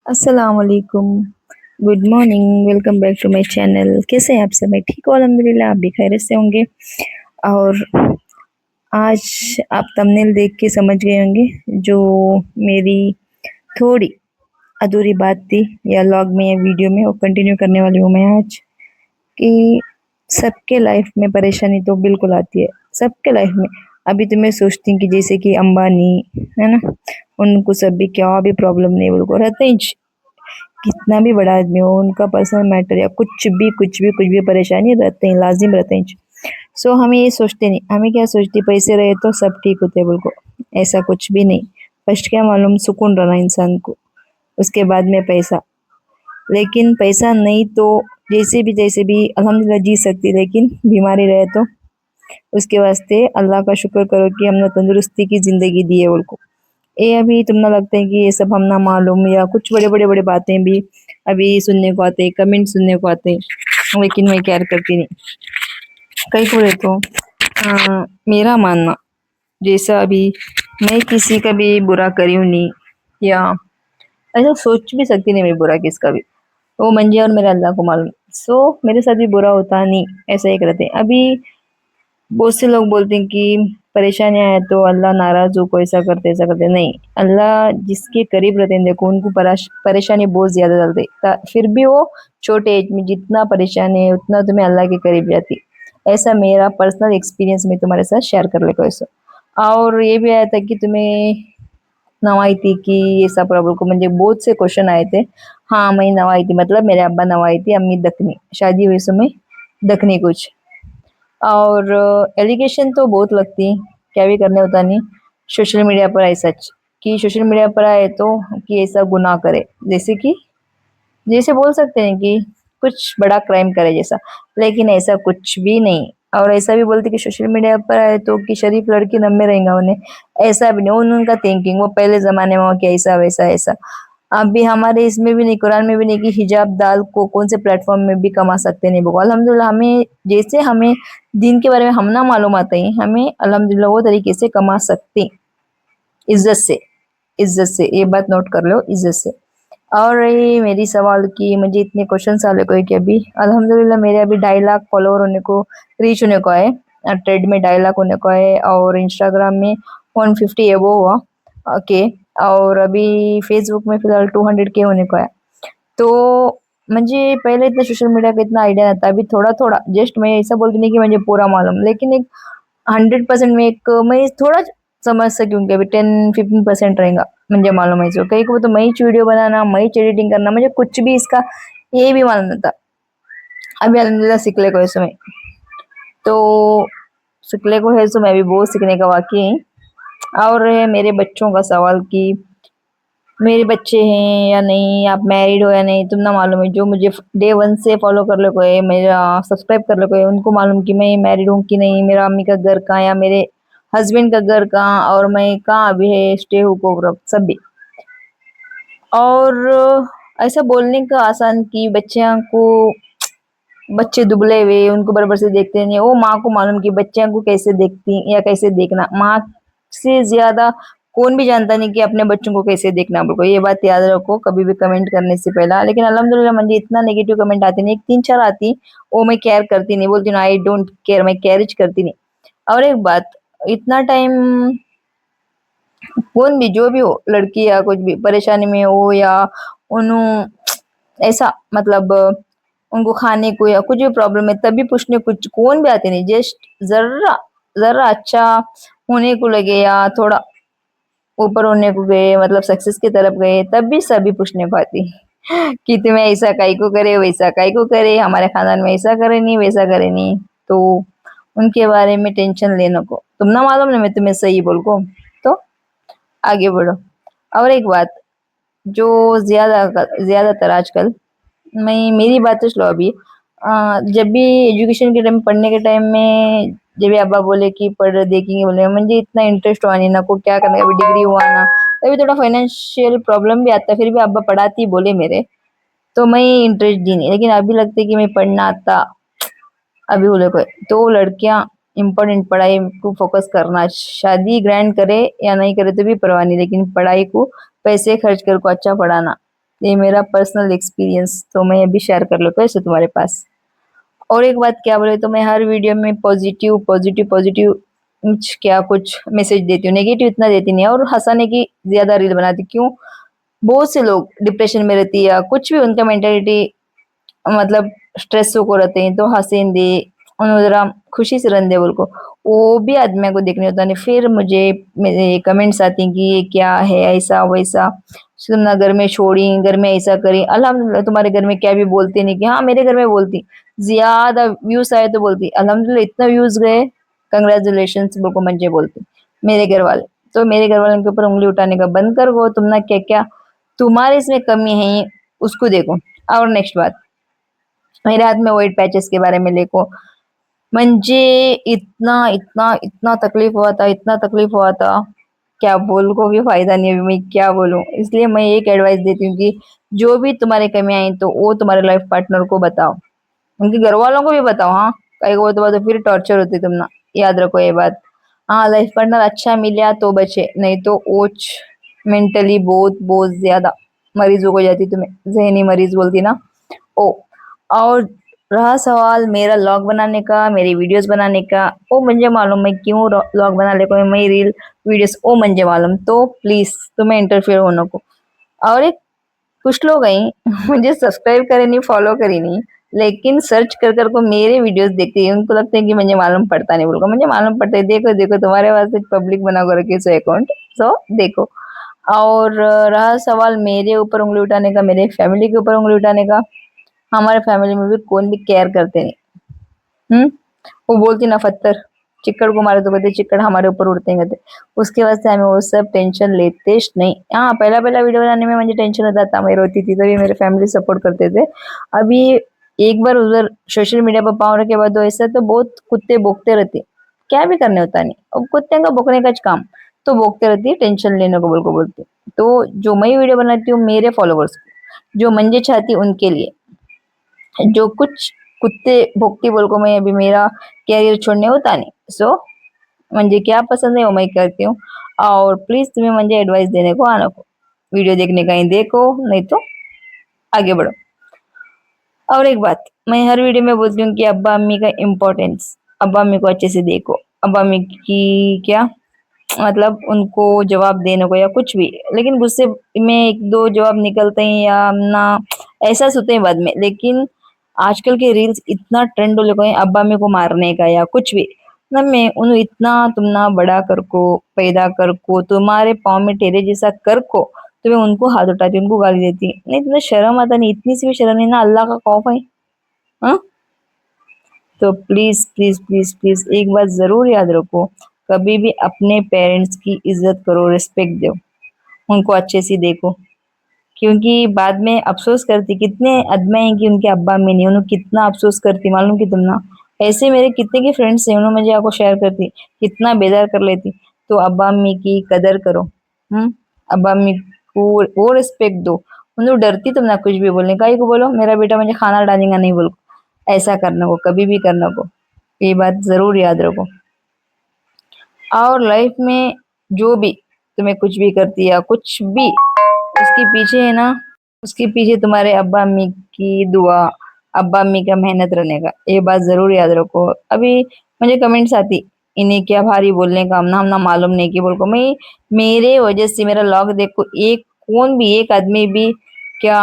अस्सलाम वालेकुम। Good morning, welcome back to my channel. कैसे हैं आप सब? मैं ठीक हूँ अल्हम्दुलिल्लाह, आप भी खैरियत से होंगे। और आज आप थंबनेल देख के समझ गए होंगे जो मेरी थोड़ी अधूरी बात थी या व्लॉग में या वीडियो में, वो कंटिन्यू करने वाली हूँ मैं आज। कि सबके लाइफ में परेशानी तो बिल्कुल आती है, सबके लाइफ में। अभी तो मैं सोचती हूँ कि जैसे कि अंबानी है ना, उनको सब भी क्या भी प्रॉब्लम नहीं, उनको रहते ही कितना भी बड़ा आदमी हो, उनका पर्सनल मैटर या कुछ भी परेशानी रहते हैं, लाजिम रहते हैं। सो हमें ये सोचते नहीं, हमें क्या सोचती, पैसे रहे तो सब ठीक होते हैं, बिल्कुल ऐसा कुछ भी नहीं। फर्स्ट क्या मालूम, सुकून रहना इंसान को, उसके बाद में पैसा। लेकिन पैसा नहीं तो जैसे भी अल्हम्दुलिल्लाह जी सकती, लेकिन बीमारी रहे तो उसके वास्ते अल्लाह का शुक्र करो कि हमने तंदुरुस्ती की जिंदगी दी है उनको। ये अभी तुम ना लगता है कि ये सब हम ना मालूम या कुछ बड़े बड़े बातें भी अभी सुनने को आते, कमेंट सुनने को आते, लेकिन मैं केयर करती नहीं। कई को तो मेरा मानना, जैसा अभी मैं किसी का भी बुरा करी हूँ नहीं, या ऐसा सोच भी सकती नहीं मैं बुरा किसका भी, वो मंजे और मेरे अल्लाह को मालूम। सो मेरे साथ भी बुरा होता नहीं, ऐसा ही करते अभी। बहुत से लोग बोलते हैं कि परेशानियां आए तो अल्लाह नाराज हो को, ऐसा करते ऐसा करते। नहीं, अल्लाह जिसके करीब रहते हैं देखो, उनको परेशानी बहुत ज्यादा डालते, फिर भी वो छोटे एज में जितना परेशान है उतना तुम्हें अल्लाह के करीब जाती। ऐसा मेरा पर्सनल एक्सपीरियंस में तुम्हारे साथ शेयर कर लेगा ऐसा। और ये भी आया था कि तुम्हें नवाई थी कि ऐसा प्रॉब्लम को, मुझे बहुत से क्वेश्चन आए थे। हाँ, मैं नवाई थी, मतलब मेरे अब्बा नवाई थी, अम्मी दखनी, शादी हुई समय दखनी कुछ। और एलिगेशन तो बहुत लगती, क्या भी करने होता नहीं। सोशल मीडिया पर आए सच, कि सोशल मीडिया पर आए तो कि ऐसा गुनाह करे, जैसे कि जैसे बोल सकते हैं कि कुछ बड़ा क्राइम करे जैसा, लेकिन ऐसा कुछ भी नहीं। और ऐसा भी बोलते कि सोशल मीडिया पर आए तो कि शरीफ लड़की नम्बे रहेगा उन्हें, ऐसा भी नहीं। उनका थिंकिंग वो पहले जमाने में हो कि ऐसा वैसा ऐसा। अभी हमारे इसमें भी नहीं, कुरान में भी नहीं कि हिजाब डाल को कौन से प्लेटफॉर्म में भी कमा सकते नहीं। बोलो अल्हम्दुलिल्लाह, हमें जैसे हमें दीन के बारे में हम ना मालूम आता है, हमें अल्हम्दुलिल्लाह वो तरीके से कमा सकते, इज्जत से। इज्जत से, ये बात नोट कर लो, इज्जत से। और रही मेरी सवाल की मुझे इतने क्वेश्चन आ को है कि अभी अल्हम्दुलिल्लाह मेरे अभी 2.5 लाख फॉलोअर होने को, रीच होने को है। ट्रेड में 2.5 लाख होने को है, और इंस्टाग्राम में 150 एबो हुआ के। और अभी फेसबुक में फिलहाल 200 के होने को है। तो मुझे पहले इतना सोशल मीडिया का इतना आइडिया था, अभी थोड़ा थोड़ा, जस्ट मैं ऐसा बोलती नहीं कि मुझे पूरा मालूम, लेकिन एक 100% में एक मैं थोड़ा समझ सकी हूँ कि अभी 10-15% रहेगा मुझे मालूम है। जो कहीं को तो मैं ही वीडियो बनाना, मैं ही एडिटिंग करना, मुझे कुछ भी इसका ये भी मालूम नहीं था। अभी अल्हम्दुलिल्लाह सीख ले को है मैं, तो सीखले को है सो मैं भी बहुत सीखने का वाकई है। और है मेरे बच्चों का सवाल कि मेरे बच्चे हैं या नहीं, आप मैरिड हो या नहीं, तुम ना मालूम है। जो मुझे डे वन से फॉलो कर ले को है, मेरा सब्सक्राइब कर ले को है, उनको मालूम कि मैं मैरिड हूँ कि नहीं, मेरा अम्मी का घर कहाँ या मेरे हस्बैंड का घर कहाँ, और मैं कहाँ अभी है स्टे हूँ को, सब भी। और ऐसा बोलने का आसान कि बच्चियां को, बच्चे दुबले हुए उनको बराबर से देखते नहीं, वो माँ को मालूम कि बच्चियां को कैसे देखती या कैसे देखना। माँ से ज्यादा कौन भी जानता नहीं कि अपने बच्चों को कैसे देखना। बिल्कुल ये बात याद रखो कभी भी कमेंट करने से पहला। लेकिन अल्हम्दुलिल्लाह मुझे इतना नेगेटिव कमेंट आते नहीं, एक 3-4 आती, वो मैं केयर करती नहीं, बोलती हूँ आई डोंट केयर, मैं कैरेज करती नहीं। और एक बात, इतना टाइम कौन भी जो भी हो, लड़की या कुछ भी परेशानी में हो, या उन्हों ऐसा मतलब उनको खाने को या कुछ भी प्रॉब्लम है, तभी पूछने कुछ कौन भी आते नहीं। जस्ट जरा जरा अच्छा होने को लगे या थोड़ा ऊपर होने को गए, मतलब सक्सेस की तरफ गए, तब भी सभी पूछने को आती कि तुम्हें ऐसा काई को करे, वैसा काई को करे, हमारे खानदान में ऐसा करे नहीं, वैसा करे नहीं। तो उनके बारे में टेंशन लेने को, तुम ना मालूम ना मैं तुम्हें सही बोल को, तो आगे बढ़ो। और एक बात, जो ज्यादातर आजकल, मैं मेरी बात तो लो अभी, जब भी एजुकेशन के टाइम, पढ़ने के टाइम में, जब भी अब्बा बोले कि पढ़ देखेंगे, बोले मुझे इतना इंटरेस्ट हुआ नहीं ना को, क्या करना, अभी डिग्री हुआ ना, तभी थोड़ा फाइनेंशियल प्रॉब्लम भी आता, फिर भी अब्बा पढ़ाती बोले मेरे, तो मैं इंटरेस्ट दी नहीं। लेकिन अभी लगता है कि मैं पढ़ना आता, अभी बोले को तो लड़कियां इम्पोर्टेंट, पढ़ाई को फोकस करना, शादी ग्रैंड करे या नहीं करे तो भी परवाह नहीं, लेकिन पढ़ाई को पैसे खर्च कर को अच्छा पढ़ाना, ये मेरा पर्सनल एक्सपीरियंस तो मैं अभी शेयर कर लेता हूँ ऐसे तुम्हारे पास। और एक बात क्या बोले तो मैं हर वीडियो में पॉजिटिव पॉजिटिव पॉजिटिव क्या कुछ मैसेज देती हूँ, नेगेटिव इतना देती नहीं है। और हंसाने की ज्यादा रील बनाती हूँ। क्यों? बहुत से लोग डिप्रेशन में रहती है या कुछ भी उनका मेंटेलिटी मतलब स्ट्रेस को रहते हैं, तो हसीन दे उन्हें जरा खुशी से रहने दे बोल को वो भी आदमी को देखने होता नहीं। फिर मुझे मेरे कमेंट्स आती हैं कि ये क्या है ऐसा वैसा, सुनना घर में छोड़ी, घर में ऐसा करी। अल्हम्दुलिल्लाह तुम्हारे घर में क्या भी बोलते नहीं कि हाँ मेरे घर में बोलती, ज्यादा व्यूज आए तो बोलती अल्हम्दुलिल्लाह इतना व्यूज गए, कंग्रेचुलेशन बोल को मंजे बोलती मेरे घर वाले। तो मेरे घर वालों के ऊपर उंगली उठाने का बंद कर, वो तुम ना क्या क्या तुम्हारे इसमें कमी है उसको देखो। और नेक्स्ट बात, मेरे हाथ में व्हाइट पैचेस के बारे में देखो, मुझे इतना इतना इतना तकलीफ हुआ था, इतना तकलीफ हुआ था, क्या बोल को भी फायदा नहीं है, अभी मैं क्या बोलूं। इसलिए मैं एक एडवाइस देती हूँ कि जो भी तुम्हारे कमी आई तो वो तुम्हारे लाइफ पार्टनर को बताओ, उनके घर वालों को भी बताओ। हाँ, कई को तो फिर टॉर्चर होती तुम ना, याद रखो ये बात। हाँ, लाइफ पार्टनर अच्छा मिला तो बचे, नहीं तो ओच मेंटली बहुत बहुत ज्यादा मरीज हो जाती, तुम्हें जहनी मरीज बोलती ना। ओ, और रहा सवाल मेरा व्लॉग बनाने का, मेरी वीडियोस बनाने का, वो मुझे मालूम है क्यों व्लॉग बना ले कोई मैं रील वीडियोस, वो मुझे मालूम। तो प्लीज तुम्हें इंटरफेयर होने को। और एक कुछ लोग हैं मुझे सब्सक्राइब करे नहीं, फॉलो करे नहीं, लेकिन सर्च कर कर को मेरे वीडियोस देखते हैं, उनको लगता है कि मुझे मालूम पड़ता नहीं बोलकर। मुझे मालूम पड़ता है, देखो देखो तुम्हारे पास पब्लिक बना कर रखी सो अकाउंट, सो देखो। और रहा सवाल मेरे ऊपर उंगली उठाने का, मेरे फैमिली के ऊपर उंगली उठाने का, हमारे फैमिली में भी कौन भी केयर करते नहीं। हम्म, वो बोलती ना पत्थर चिक्कड़ को मारे तो कहते चिक्कड़ हमारे ऊपर उड़ते हैं कहते। उसके वास्ते हमें वो सब टेंशन लेते ही नहीं। हाँ, पहला पहला वीडियो बनाने में मुझे टेंशन होता था, मैं रोती थी, तभी मेरे फैमिली सपोर्ट करते थे। अभी एक बार उधर सोशल मीडिया पर पाँव रखे बाद ऐसा तो बहुत कुत्ते भोंकते रहते, क्या भी करने होता नहीं, अब कुत्ते का भोंकने का काम, तो भोंकते रहती है टेंशन लेने को बोल को बोलती। तो जो मैं वीडियो बनाती हूँ मेरे फॉलोवर्स को, जो मंजे चाहती उनके लिए, जो कुछ कुत्ते भोगती बोल को मैं अभी मेरा कैरियर छोड़ने होता नहीं। सो मुझे क्या पसंद है वो मैं करती हूँ। और प्लीज तुम्हें मुझे एडवाइस देने को आना को, वीडियो देखने का ही देखो, नहीं तो आगे बढ़ो। और एक बात मैं हर वीडियो में बोलती हूँ कि अब्बा अम्मी का इम्पोर्टेंस, अब्बा अम्मी को अच्छे से देखो, अब्बा अम्मी की क्या मतलब उनको जवाब देने को या कुछ भी, लेकिन गुस्से में एक दो जवाब निकलते हैं या ना एहसास होते हैं बाद में। लेकिन आजकल के रील्स इतना ट्रेंड हो गए हैं अब्बा अम्मी को मारने का या कुछ भी ना, मैं उन इतना तुम ना बड़ा कर को पैदा कर को तुम्हारे पाँव में टेरे जैसा कर को तुम्हें उनको हाथ उठाती उनको गाली देती नहीं, तुम्हें शर्म आता नहीं, इतनी सी भी शर्म नहीं ना, अल्लाह का खौफ है। हाँ, तो प्लीज प्लीज प्लीज प्लीज एक बात जरूर याद रखो, कभी भी अपने पेरेंट्स की इज्जत करो, रिस्पेक्ट दो, उनको अच्छे से देखो। क्योंकि बाद में अफसोस करती, कितने अदमे हैं कि उनके अब्बा अम्मी नहीं, उन्हें कितना अफसोस करती मालूम कि तुम ना। ऐसे मेरे कितने के फ्रेंड्स हैं, उन्होंने मुझे आपको शेयर करती, कितना बेजार कर लेती। तो अब्बा अम्मी की कदर करो। अब्बा अम्मी को वो रिस्पेक्ट दो, उन्हें डरती तुम ना कुछ भी बोलने का, ही को बोलो मेरा बेटा मुझे खाना डालेगा नहीं बोलो, ऐसा करने को कभी भी करने को, ये बात जरूर याद रखो। और लाइफ में जो भी तुम्हें कुछ भी करती है कुछ भी, उसके पीछे है ना, उसके पीछे तुम्हारे अब्बा अम्मी की दुआ, अब्बा अम्मी का मेहनत रहने का, ये बात जरूर याद रखो। अभी मुझे कमेंट्स आती, इन्हें क्या भारी बोलने का, हम ना मालूम नहीं कि बोल को मैं, मेरे वजह से मेरा लॉग देखो एक कौन भी एक आदमी भी क्या,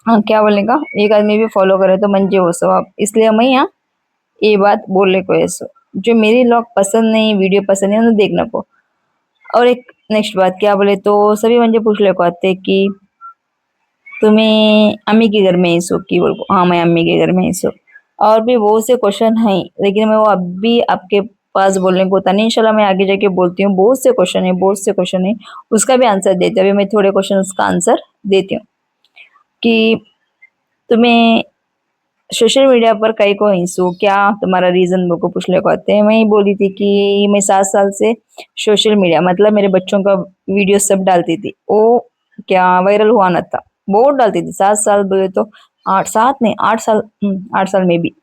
हाँ क्या बोलने का, एक आदमी भी फॉलो करे तो मंजे हो सवाब, इसलिए मैं यहाँ ये बात बोलने को ऐसो। जो मेरी लॉग पसंद नहीं, वीडियो पसंद नहीं, उन्हें देखना को। और एक नेक्स्ट बात क्या बोले तो सभी मुझे पूछ ले को आते कि तुम्हें अम्मी के घर में ही सो की बोल को, हाँ मैं अम्मी के घर में ही सो। और भी बहुत से क्वेश्चन हैं, लेकिन मैं वो अभी आपके पास बोलने को होता नहीं, इंशाल्लाह मैं आगे जाके बोलती हूँ। बहुत से क्वेश्चन है, बहुत से क्वेश्चन है, उसका भी आंसर देती हूँ। अभी मैं थोड़े क्वेश्चन का आंसर देती हूँ कि तुम्हें सोशल मीडिया पर कई को हिंसू क्या तुम्हारा रीजन मेरे को पूछने को आते हैं। मैं ही बोली थी कि मैं 7 साल से सोशल मीडिया मतलब मेरे बच्चों का वीडियो सब डालती थी, वो क्या वायरल हुआ ना था, बहुत डालती थी। 7 साल बोले तो 8 7 नहीं 8 साल, 8 साल में भी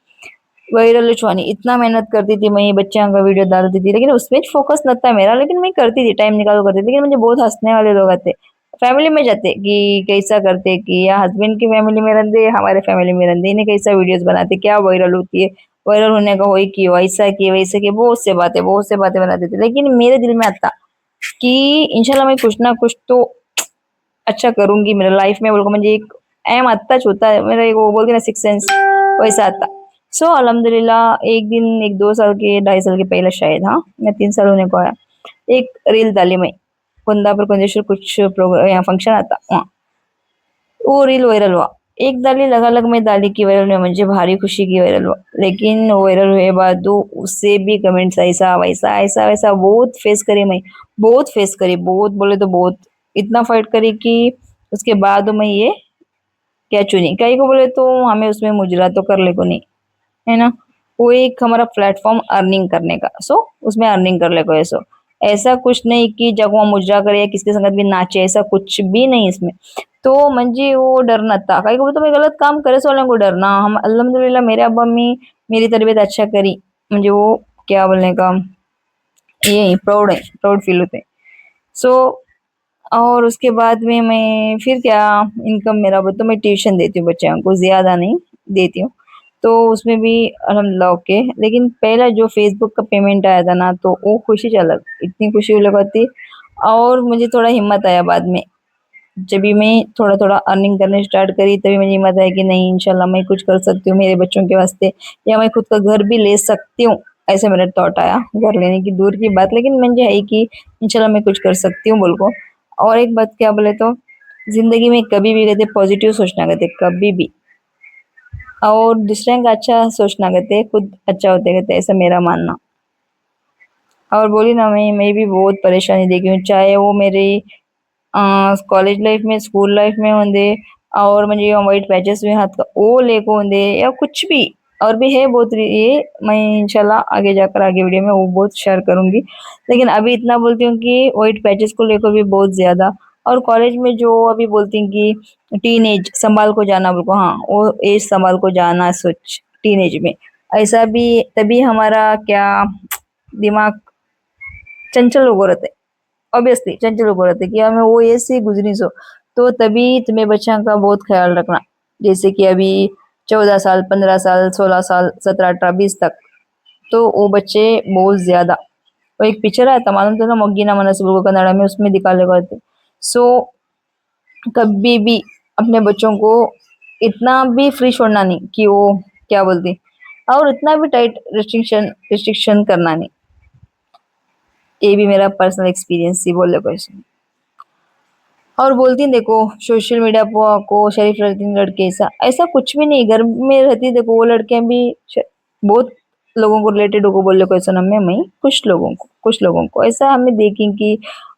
वायरल छुआनी, इतना मेहनत करती थी मैं, बच्चों का वीडियो डालती थी, लेकिन उसमें फोकस न था मेरा, लेकिन मैं करती थी, टाइम निकाल करती थी। लेकिन मुझे बहुत हंसने वाले लोग आते, फैमिली में जाते कि कैसा करते कि या हस्बैंड की फैमिली में रहते हमारे फैमिली में रहते इन्हें कैसा वीडियोस बनाते क्या वायरल होती है वायरल होने का वही की वैसा की वैसे की बहुत से बातें बनाते थे लेकिन मेरे दिल में आता कि इंशाल्लाह मैं कुछ ना कुछ तो अच्छा करूंगी मेरे लाइफ में बोल मुझे एक एम अत्ताच होता है मेरा एक वो बोलते ना सिक्स सेंस वैसा आता सो अल्हम्दुलिल्लाह एक दिन एक 2 साल के 2.5 साल के पहले शायद हाँ मैं 3 साल होने को आया एक रील डाली मैं कुंदापुर कुंदेश्वर कुछ प्रोग्राम यहाँ फंक्शन आता वहाँ वो रील वायरल हुआ एक डाली लगा लग में डाली की वायरल हुआ मुझे भारी खुशी की वायरल हुआ लेकिन वायरल हुए बाद दो उससे भी कमेंट्स ऐसा वैसा ऐसा वैसा बहुत फेस करी मैं बहुत फेस करी बहुत बोले तो बहुत इतना फाइट करी कि उसके बाद मैं ये क्या चुनी कई को बोले तो हमें उसमें मुजरा तो कर ले को नहीं है ना वो एक हमारा प्लेटफॉर्म अर्निंग करने का सो उसमें अर्निंग कर ले को ऐसो ऐसा कुछ नहीं कि जब वहाँ मुजरा करे या किसके संगत भी नाचे ऐसा कुछ भी नहीं इसमें तो मंजी वो डरना था कहीं को तो मैं गलत काम करे सो वाले को डरना हम अल्हम्दुलिल्लाह मेरे अब्बा अम्मी मेरी तरबियत अच्छा करी मुझे वो क्या बोलने का ये प्राउड है प्राउड फील होते सो और उसके बाद में मैं फिर क्या इनकम मेरा तो मैं ट्यूशन देती हूँ बच्चों को ज्यादा नहीं देती हूँ तो उसमें भी अल्हम्दुलिल्लाह ओके लेकिन पहला जो फेसबुक का पेमेंट आया था ना तो वो खुशी सी अलग इतनी खुशी लगाती और मुझे थोड़ा हिम्मत आया बाद में जब भी मैं थोड़ा थोड़ा अर्निंग करने स्टार्ट करी तभी मुझे हिम्मत आया कि नहीं इंशाल्लाह मैं कुछ कर सकती हूँ मेरे बच्चों के वास्ते या मैं खुद का घर भी ले सकती हूँ ऐसे मेरा थॉट आया घर लेने की दूर की बात लेकिन मुझे है कि इंशाल्लाह मैं कुछ कर सकती हूँ बोल को और एक बात क्या बोले तो जिंदगी में कभी भी कहते पॉजिटिव सोचना कहते कभी भी और दूसरे का अच्छा सोचना कहते खुद अच्छा होते कहते ऐसा मेरा मानना और बोली ना मैं भी बहुत परेशानी देखी हूँ चाहे वो मेरी कॉलेज लाइफ में स्कूल लाइफ में होंगे और मुझे ये वाइट पैचेस में हाथ का वो लेको होंगे या कुछ भी और भी है बहुत ये मैं इंशाल्लाह आगे जाकर आगे वीडियो में वो बहुत शेयर करूंगी लेकिन अभी इतना बोलती हूँ कि वाइट पैचेस को लेकर भी बहुत ज्यादा और कॉलेज में जो अभी बोलती हैं कि टीन एज संभाल को जाना बोलो हाँ वो एज संभाल को जाना सोच टीन एज में ऐसा भी तभी हमारा क्या दिमाग चंचल हो रहता है ऑब्वियसली चंचल होकर रहते कि हमें वो ऐसे गुजरी सो तो तभी तुम्हें बच्चा का बहुत ख्याल रखना जैसे कि अभी 14 साल 15 साल 16 साल 17 18 20 तक तो वो बच्चे बहुत ज्यादा वो एक पिक्चर आया था मालूम था ना मोगी ना मनस को कन्नड़ा में उसमें दिखा लगा थे सो कभी भी अपने बच्चों को इतना भी फ्री छोड़ना नहीं कि वो क्या बोलती और इतना भी टाइट रिस्ट्रिक्शन करना नहीं ये भी मेरा पर्सनल एक्सपीरियंस ही बोले क्वेश्चन और बोलती हैं देखो सोशल मीडिया को शरीफ रहती हैं लड़के ऐसा ऐसा कुछ भी नहीं घर में रहती देखो वो लड़कियां भी बहुत लोगों को रिलेटेड होकर बोल को ऐसा ना मैं कुछ लोगों को ऐसा हमें देखें कि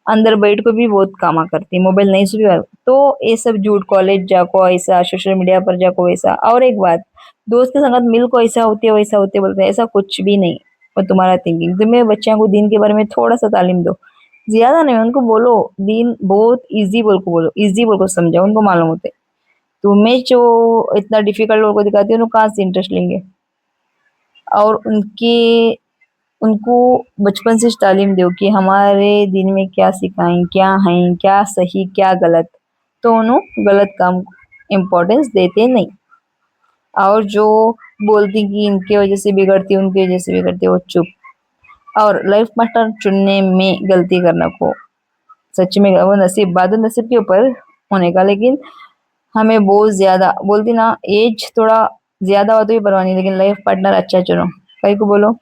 अंदर बैठ को भी बहुत कामा करती मोबाइल नहीं से भी तो ये सब झूठ कॉलेज जाको ऐसा सोशल मीडिया पर जाको वैसा और एक बात दोस्त के संगत मिल को ऐसा होती है वैसा होते बोलते हैं ऐसा कुछ भी नहीं और तुम्हारा थिंकिंग तुम्हें बच्चों को दीन के बारे में थोड़ा सा तालीम दो ज्यादा नहीं उनको बोलो दीन बहुत इजी बोल को बोलो इजी बोल को समझाओ उनको मालूम होते तुम्हें जो इतना डिफिकल्ट लोगों को दिखाती है उनको कहाँ से इंटरेस्ट लेंगे और उनकी उनको बचपन से तालीम दो कि हमारे दिन में क्या सिखाएं क्या है क्या सही क्या गलत तो उन्होंने गलत काम इम्पोर्टेंस देते नहीं और जो बोलती कि इनके वजह से बिगड़ती उनकी वजह से बिगड़ती वो चुप और लाइफ पार्टनर चुनने में गलती करना को सच में वो नसीब बाद नसीब के ऊपर होने का लेकिन हमें बहुत ज्यादा बोलती ना एज थोड़ा ज्यादा हो तो भी परवाह नहीं लेकिन लाइफ पार्टनर अच्छा चुनो कहीं को बोलो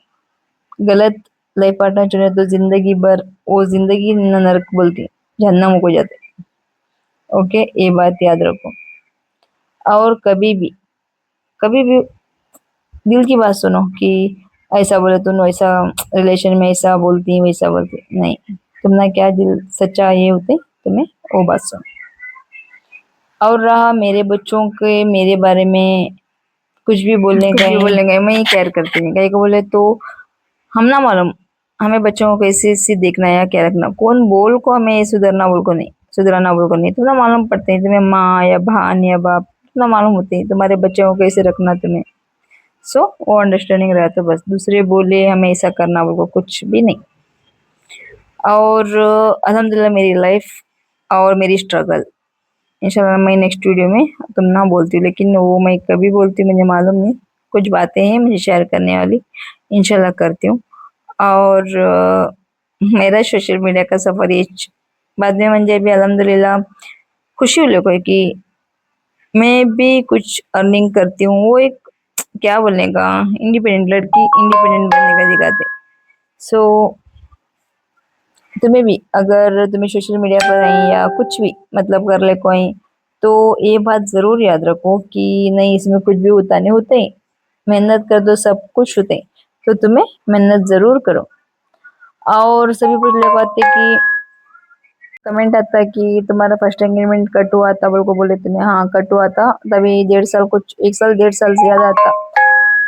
गलत लाइफ पार्टनर चुने तो जिंदगी भर वो जिंदगी नरक बोलती जहन्नम को जाते ओके ये बात याद रखो और कभी भी दिल की बात सुनो कि ऐसा बोले तुम वैसा रिलेशन में ऐसा बोलती वैसा बोलती नहीं तुमने क्या दिल सच्चा ये होते तुम्हें वो बात सुनो और रहा मेरे बच्चों के मेरे बारे में कुछ भी बोलने का मैं ही केयर करती नहीं कहीं को बोले तो हम ना मालूम हमें बच्चों को कैसे से देखना है या क्या रखना कौन बोल को हमें सुधरना बोल को नहीं सुधराना बोल को नहीं तुम्हें मालूम पड़ते हैं तुम्हें माँ या बहन या बाप तुम्हें मालूम होते हैं तुम्हारे बच्चों को कैसे रखना तुम्हें सो वो अंडरस्टैंडिंग रहा तो बस दूसरे बोले हमें ऐसा करना बोल को कुछ भी नहीं और अल्हम्दुलिल्लाह मेरी लाइफ और मेरी स्ट्रगल। इंशाल्लाह मैं नेक्स्ट वीडियो में तुम ना बोलती हूँ, लेकिन वो मैं कभी बोलती हूँ मुझे मालूम नहीं। कुछ बातें हैं मुझे शेयर करने वाली, इंशाल्लाह करती हूँ। और मेरा सोशल मीडिया का सफर ये बाद में म्हणजे भी अल्हम्दुलिल्लाह खुशी हुई लोगों की मैं भी कुछ अर्निंग करती हूँ। वो एक क्या बोलने का, इंडिपेंडेंट लड़की इंडिपेंडेंट बनने का दिखाते। सो तुम्हें भी अगर तुम्हें सोशल मीडिया पर है या कुछ भी मतलब कर ले कोई, तो ये बात जरूर याद रखो कि नहीं इसमें कुछ भी होता नहीं होते, मेहनत कर दो सब कुछ होते। तो तुम्हें मेहनत जरूर करो। और सभी कुछ लोग आते कि कमेंट आता कि तुम्हारा फर्स्ट एंगेजमेंट कट हुआ था, बोल को बोले तुम्हें, हाँ कट हुआ था तभी 1.5 साल, कुछ 1 साल 1.5 साल ज्यादा था।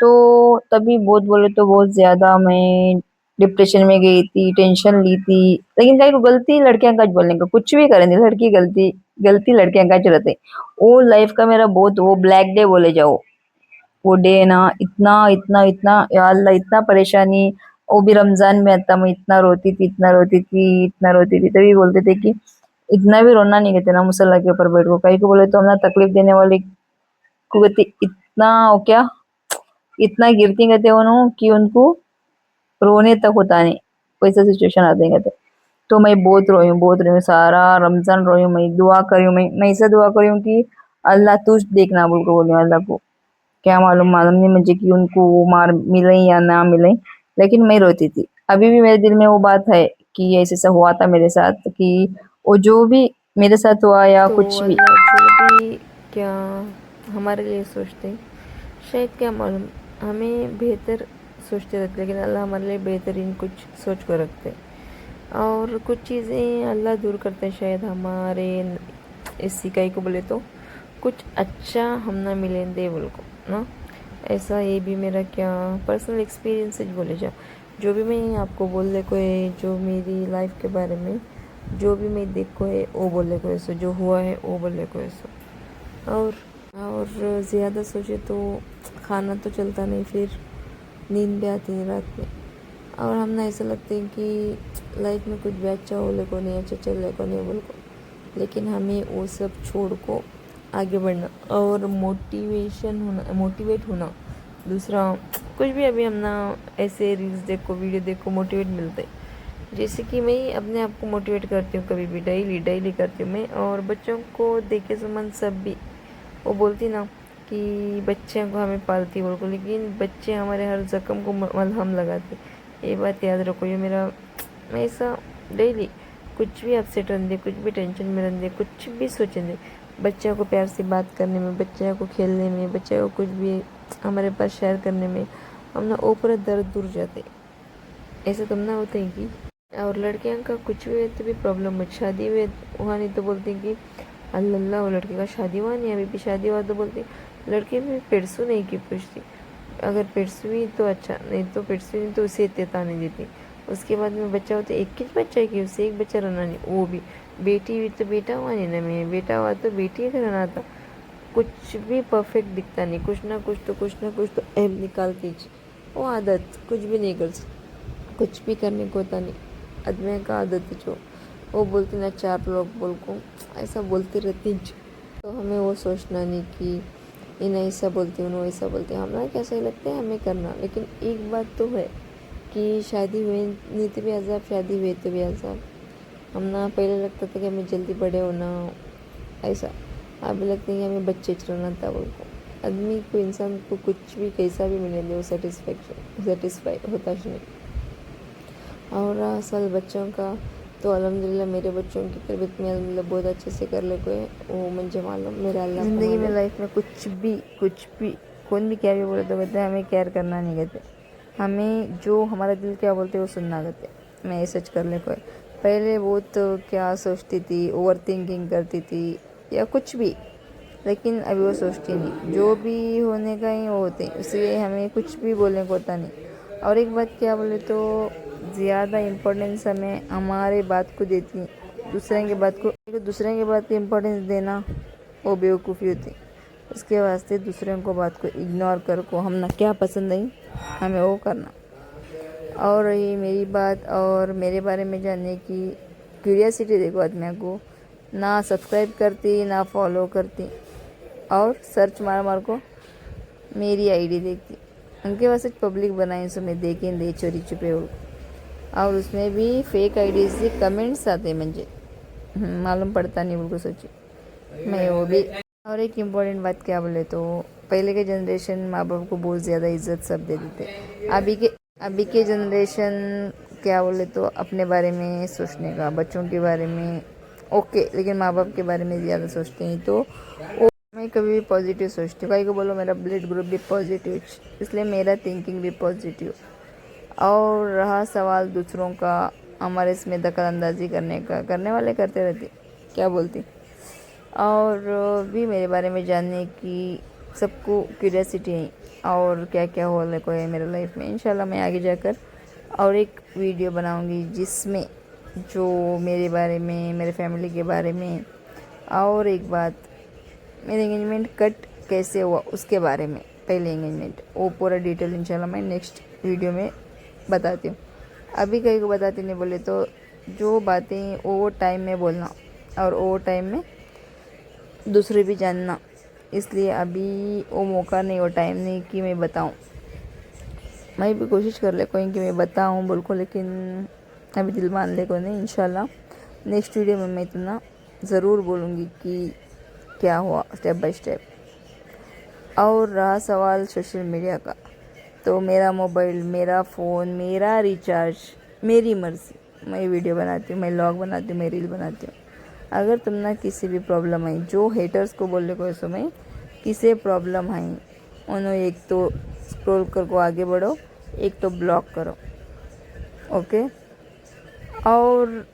तो तभी बहुत बोले तो बहुत ज्यादा मैं डिप्रेशन में गई थी, टेंशन ली थी। लेकिन कहीं को गलती लड़कियां का बोलने का कुछ भी करें लड़की गलती, गलती लड़कियां का रहते। वो लाइफ का मेरा बहुत वो ब्लैक डे बोले जाओ। वो डे ना इतना इतना इतना या अल्लाह इतना परेशानी। वो भी रमजान में आता, मैं इतना रोती थी इतना रोती थी इतना रोती थी। तभी बोलते थे कि इतना भी रोना नहीं कहते ना मुसल्ला के ऊपर बैठ को, कहीं को बोले तो हम ना तकलीफ देने वाले को कहते इतना हो क्या, इतना गिरती कहते उन्हों कि उनको रोने तक होता नहीं। वैसा सिचुएशन आते कहते। तो मैं बहुत रोई हूँ सारा रमजान रोई हूँ। मैं दुआ करी हूँ, मैं ऐसा दुआ करी हूँ कि अल्लाह तू देखना बोल को बोली अल्लाह को। क्या मालूम मालूम नहीं मुझे कि उनको वो मार मिले या ना मिले, लेकिन मैं रोती थी। अभी भी मेरे दिल में वो बात है कि ऐसे ऐसा हुआ था मेरे साथ, कि वो जो भी मेरे साथ हुआ या तो कुछ भी। अल्लाह जो भी क्या हमारे लिए सोचते हैं, शायद क्या मालूम हमें बेहतर सोचते रहते, लेकिन अल्लाह हमारे लिए बेहतरीन कुछ सोच को रखते हैं। और कुछ चीज़ें अल्लाह दूर करते हैं शायद हमारे इस सिकाई को बोले तो कुछ अच्छा हम ना मिले दे बोल को ना। ऐसा ये भी मेरा क्या पर्सनल एक्सपीरियंस बोले जाओ। जो भी मैं आपको बोलने को है, जो मेरी लाइफ के बारे में जो भी मैं देखो है वो बोलने को ऐसा, जो हुआ है वो बोलने को ऐसा। और ज़्यादा सोचे तो खाना तो चलता नहीं, फिर नींद भी आती नहीं रात में। और हम ना ऐसा लगते हैं कि लाइफ में कुछ भी अच्छा हो को नहीं, अच्छा चल को नहीं बोल को, लेकिन हमें वो सब छोड़ को आगे बढ़ना और मोटिवेट होना। दूसरा कुछ भी अभी हम ना ऐसे रील्स देखो वीडियो देखो मोटिवेट मिलते हैं। जैसे कि मैं अपने आप को मोटिवेट करती हूँ कभी भी, डेली डेली करती हूँ मैं। और बच्चों को देखे सुमन सब भी वो बोलती ना कि बच्चों को हमें पालती बोल को, लेकिन बच्चे हमारे हर जख्म को मलहम लगाते। ये बात याद रखो। ये मेरा मैं ऐसा डेली कुछ भी अपसेट रहने, कुछ भी टेंशन में रहने, कुछ भी सोचने, बच्चों को प्यार से बात करने में, बच्चों को खेलने में, बच्चों को कुछ भी हमारे पास शेयर करने में हम ना ऊपर दर्द दूर जाते। ऐसा तुम ना होते हैं कि और लड़कियों का कुछ भी हुए तो भी प्रॉब्लम मत शादी हुए वहाँ नहीं तो बोलती कि अल्लाह वो लड़के का शादी हुआ नहीं, अभी भी शादी हुआ तो बोलती लड़के में पेरसू नहीं की पूछती। अगर पेरसू हुई तो अच्छा, नहीं तो पेरसू नहीं तो उसे इत्तेता नहीं देती। उसके बाद में बच्चा हो तो एक ही बच्चा है कि उसे एक बच्चा रहना नहीं, वो भी बेटी हुई तो बेटा हुआ नहीं ना, मैं बेटा हुआ तो बेटी का रहना था। कुछ भी परफेक्ट दिखता नहीं, कुछ ना कुछ तो ऐब निकालती वो आदत कुछ भी नहीं कर सकती, कुछ भी करने को होता नहीं। आदमी का आदत है जो वो बोलते ना, चार लोग बोल को ऐसा बोलते रहते हैं। तो हमें वो सोचना नहीं कि इन ऐसा बोलती हूँ ऐसा बोलते हैं, हमारा क्या सही लगता है हमें करना। लेकिन एक बात तो है कि शादी हुए नहीं तो भी अजाब, शादी हुए तो भी अजाब। हम ना पहले लगता था कि हमें जल्दी बड़े होना ऐसा, अभी लगता है कि हमें बच्चे चलाना था बोल को। आदमी को इंसान को कुछ भी कैसा भी मिले वो सेटिस्फाई होता ही नहीं। और असल बच्चों का तो अल्हम्दुलिल्लाह मेरे बच्चों की तरबियत में अल्हम्दुलिल्लाह बहुत अच्छे से कर ले कोई वो मुझे मालूम, मेरा अल्लाह को ज़िंदगी में लाइफ में कुछ भी कौन भी क्या भी बोले तो कहते हैं हमें केयर करना नहीं कहते, हमें जो हमारा दिल क्या बोलते वो सुनना कहते। मैं सच कर ले कोई पहले बहुत क्या सोचती थी, ओवर थिंकिंग करती थी या कुछ भी, लेकिन अभी वो सोचती नहीं, जो भी होने का ही वो होते, इसलिए हमें कुछ भी बोलने को होता नहीं। और एक बात क्या बोले तो ज़्यादा इम्पोर्टेंस हमें हमारे बात को देती, दूसरे के बात को इम्पोर्टेंस देना वो बेवकूफ़ी होती। उसके वास्ते दूसरों को बात को इग्नोर कर को हम ना क्या पसंद नहीं हमें वो करना। और रही मेरी बात और मेरे बारे में जानने की क्यूरियोसिटी देखो आदमी को, ना सब्सक्राइब करती ना फॉलो करती, और सर्च मार मार को मेरी आईडी देखती। उनके पास एक पब्लिक बनाई सो मैं देखें दे चोरी छुपे हो, और उसमें भी फेक आईडी से कमेंट्स आते मुझे मालूम पड़ता नहीं, बिल्कुल सोची मैं वो भी। और एक इम्पॉर्टेंट बात क्या बोले तो, पहले के जनरेशन माँ बाप को बहुत ज़्यादा इज्जत सब दे देते। अभी के जनरेशन क्या बोले तो अपने बारे में सोचने का, बच्चों के बारे में ओके, लेकिन माँ बाप के बारे में ज़्यादा सोचते हैं। तो वो मैं कभी भी पॉजिटिव सोचती हूँ, कहीं को बोलो मेरा ब्लड ग्रुप भी पॉजिटिव, इसलिए मेरा थिंकिंग भी पॉजिटिव। और रहा सवाल दूसरों का, हमारे इसमें दखल अंदाजी करने का, करने वाले करते रहते, क्या बोलती। और भी मेरे बारे में जानने की सबको क्यूरियोसिटी है, और क्या क्या होने को है मेरे लाइफ में। इंशाल्लाह मैं आगे जाकर और एक वीडियो बनाऊंगी जिसमें जो मेरे बारे में, मेरे फैमिली के बारे में, और एक बात मेरे एंगेजमेंट कट कैसे हुआ उसके बारे में, पहले एंगेजमेंट, वो पूरा डिटेल इंशाल्लाह मैं नेक्स्ट वीडियो में बताती हूँ। अभी कहीं को बताती नहीं बोले तो, जो बातें वो टाइम में बोलना और वो टाइम में दूसरे भी जानना, इसलिए अभी वो मौका नहीं, वो टाइम नहीं कि मैं बताऊँ। मैं भी कोशिश कर ले कोई कि मैं बताऊँ बोल को, लेकिन अभी दिल मान ले को नहीं। इंशाल्लाह नेक्स्ट वीडियो में मैं इतना ज़रूर बोलूँगी कि क्या हुआ स्टेप बाय स्टेप। और रहा सवाल सोशल मीडिया का, तो मेरा मोबाइल, मेरा फ़ोन, मेरा रिचार्ज, मेरी मर्ज़ी, मैं वीडियो बनाती हूँ, मैं व्लॉग बनाती हूँ, मैं रील बनाती हूँ। अगर तुम ना किसी भी प्रॉब्लम है, जो हेटर्स को बोलने को ऐसा मैं किसी प्रॉब्लम है उन्हें एक तो स्क्रॉल कर को आगे बढ़ो, एक तो ब्लॉक करो, ओके। और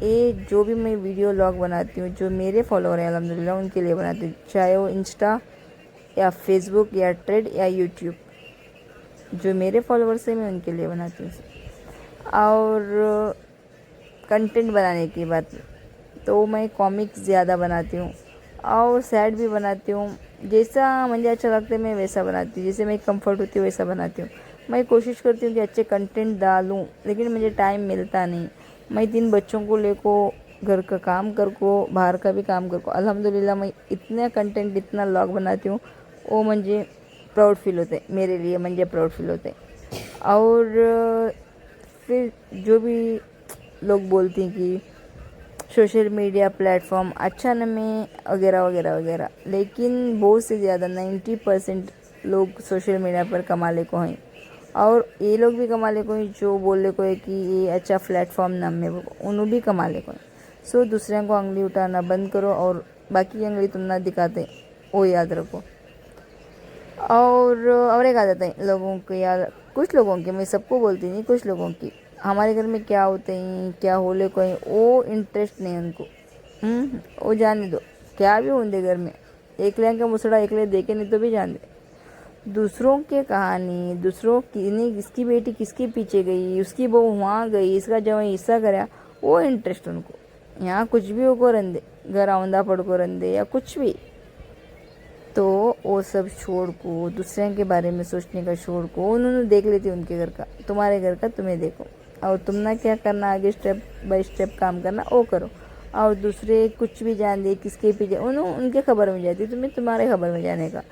ये जो भी मैं वीडियो व्लॉग बनाती हूँ, जो मेरे फॉलोअर हैं अल्हम्दुलिल्लाह उनके लिए बनाती हूँ, चाहे वो इंस्टा या फेसबुक या ट्रेड या यूट्यूब, जो मेरे फॉलोअर्स हैं मैं उनके लिए बनाती हूँ। और कंटेंट बनाने की बात, तो मैं कॉमिक्स ज़्यादा बनाती हूँ और सैड भी बनाती हूँ, जैसा मुझे अच्छा लगता है मैं वैसा बनाती हूँ, जैसे मैं कंफर्ट होती हूँ वैसा बनाती हूँ। मैं कोशिश करती हूँ कि अच्छे कंटेंट डालूँ, लेकिन मुझे टाइम मिलता नहीं। मैं 3 बच्चों को लेकर घर का काम कर को, बाहर का भी काम कर को, अल्हम्दुलिल्लाह मैं इतना कंटेंट, इतना व्लॉग बनाती हूँ, वो मुझे प्राउड फील होते हैं, मेरे लिए मुझे प्राउड फील होते हैं। और फिर जो भी लोग बोलते हैं कि सोशल मीडिया प्लेटफॉर्म अच्छा न में वगैरह वगैरह वगैरह, लेकिन बहुत से ज़्यादा 90% लोग सोशल मीडिया पर कमाले को हैं, और ये लोग भी कमाले को हैं जो बोलने को है कि ये अच्छा प्लेटफॉर्म नाम में, वो उन्होंने भी कमाले को हैं। सो दूसरों को उंगली उठाना बंद करो, और बाकी उंगली तुम ना दिखाते, वो याद रखो। और एक आदत है लोगों की, यार कुछ लोगों की, मैं सबको बोलती नहीं, कुछ लोगों की, हमारे घर में क्या होते हैं, क्या होले कोई, वो इंटरेस्ट नहीं उनको। वो जाने दो, क्या भी होंगे घर में, एकले का मुसड़ा एकले देखे नहीं तो भी जान दे। दूसरों के कहानी, दूसरों की नहीं, किसकी बेटी किसके पीछे गई, उसकी बहू वहाँ गई, इसका जवाई ऐसा करा, वो इंटरेस्ट उनको। यहाँ कुछ भी हो को रंदे, घर आउंदा पड़ को रंदे या कुछ भी, तो वो सब छोड़ को, दूसरे के बारे में सोचने का छोड़ को, उन्होंने देख लेती उनके घर का, तुम्हारे घर का तुम्हें देखो, और तुम ना क्या करना, आगे स्टेप बाय स्टेप काम करना वो करो। और दूसरे कुछ भी जान दे, किसके पीछे, उनके खबर में जाती, तुम्हें तुम्हारे खबर में जाने का,